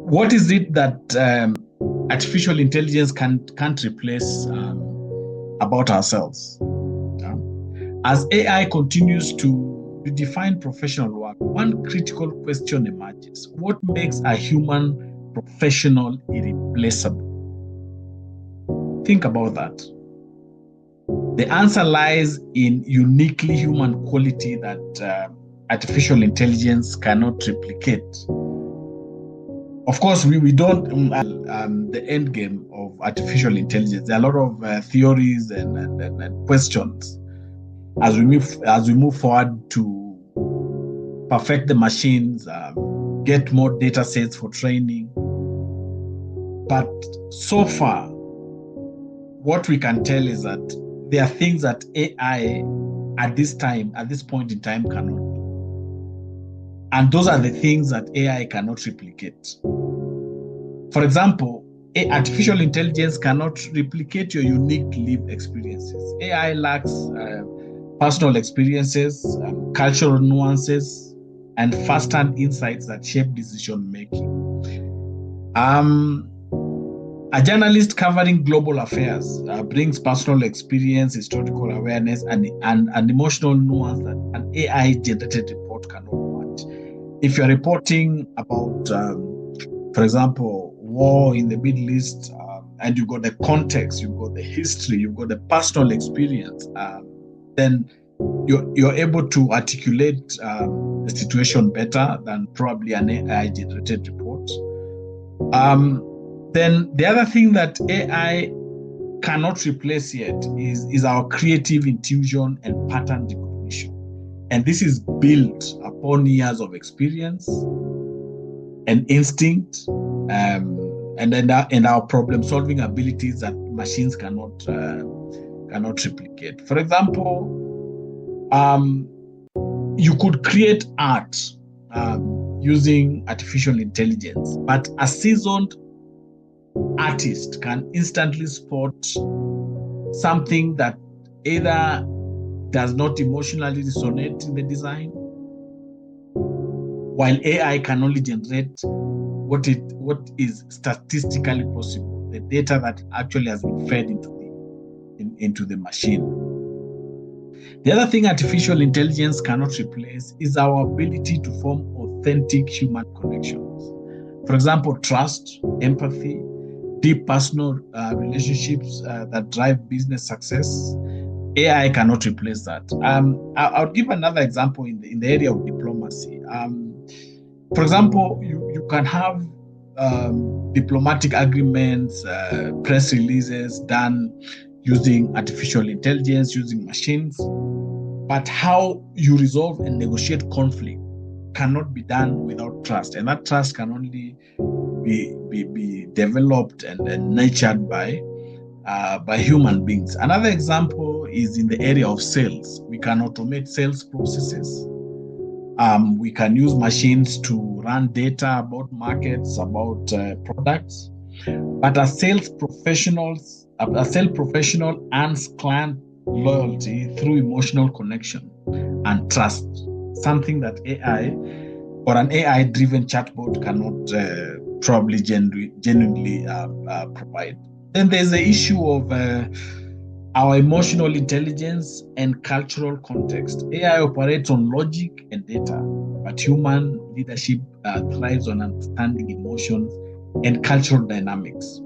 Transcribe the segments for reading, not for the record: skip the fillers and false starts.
what is it that artificial intelligence can't replace about ourselves? As AI continues to redefine professional work, one critical question emerges: what makes a human professional irreplaceable? Think about that. The answer lies in uniquely human quality that artificial intelligence cannot replicate. Of course, we don't the end game of artificial intelligence. There are a lot of theories and questions as we move forward to perfect the machines, get more data sets for training. But so far, what we can tell is that there are things that AI at this point in time cannot do. And those are the things that AI cannot replicate. For example, artificial intelligence cannot replicate your unique lived experiences. AI lacks personal experiences, cultural nuances, and first-hand insights that shape decision-making. A journalist covering global affairs brings personal experience, historical awareness, and emotional nuance that an AI-generated report cannot match. If you're reporting about, for example, war in the Middle East, and you've got the context, you've got the history, you've got the personal experience, then you're able to articulate the situation better than probably an AI-generated report. Then the other thing that AI cannot replace yet is our creative intuition and pattern recognition. And this is built upon years of experience and instinct, and our problem-solving abilities that machines cannot replicate. For example, you could create art using artificial intelligence, but a seasoned artist can instantly spot something that either does not emotionally resonate in the design, while AI can only generate what is statistically possible, the data that actually has been fed into the machine. The other thing artificial intelligence cannot replace is our ability to form authentic human connections. For example, trust, empathy, deep personal relationships that drive business success. AI cannot replace that. I'll give another example in the area of diplomacy. For example, you can have diplomatic agreements, press releases done using artificial intelligence, using machines, but how you resolve and negotiate conflict cannot be done without trust, and that trust can only be developed and nurtured by human beings. Another example is in the area of sales. We can automate sales processes. We can use machines to run data about markets, about products. But a sales professional earns client loyalty through emotional connection and trust, something that AI or an AI-driven chatbot cannot probably genuinely provide. Then there's the issue of our emotional intelligence and cultural context. AI operates on logic and data, but human leadership thrives on understanding emotions and cultural dynamics.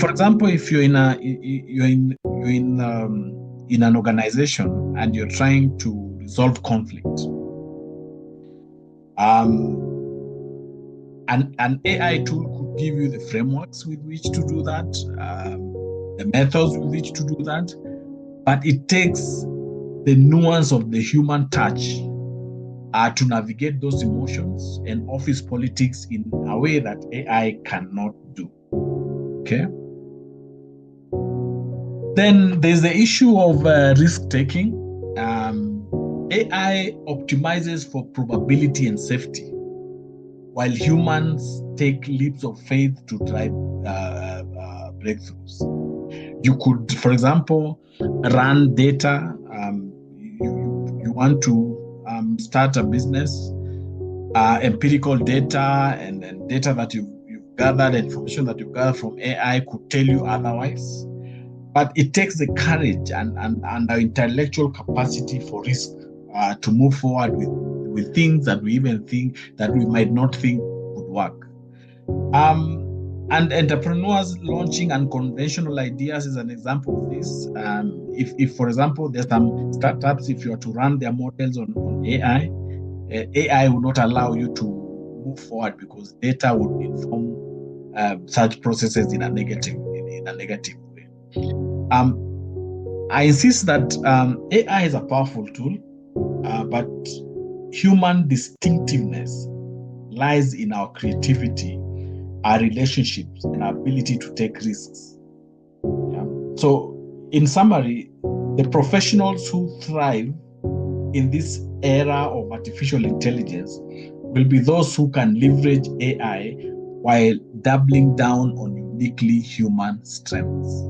For example, if you're in an organization and you're trying to resolve conflict, an AI tool could give you the frameworks with which to do that, the methods with which to do that, but it takes the nuance of the human touch to navigate those emotions and office politics in a way that AI cannot do. Okay. Then there's the issue of risk-taking. AI optimizes for probability and safety, while humans take leaps of faith to drive breakthroughs. You could, for example, run data. You want to start a business. empirical data and data that you've gathered, information that you've gathered from AI could tell you otherwise. But it takes the courage and our intellectual capacity for risk to move forward with things that we even think that we might not think would work. And entrepreneurs launching unconventional ideas is an example of this. If for example, there's some startups, if you are to run their models on AI, AI will not allow you to move forward because data would inform such processes in a negative way. I insist that AI is a powerful tool, but human distinctiveness lies in our creativity, our relationships, and our ability to take risks. Yeah. So, in summary, the professionals who thrive in this era of artificial intelligence will be those who can leverage AI while doubling down on uniquely human strengths.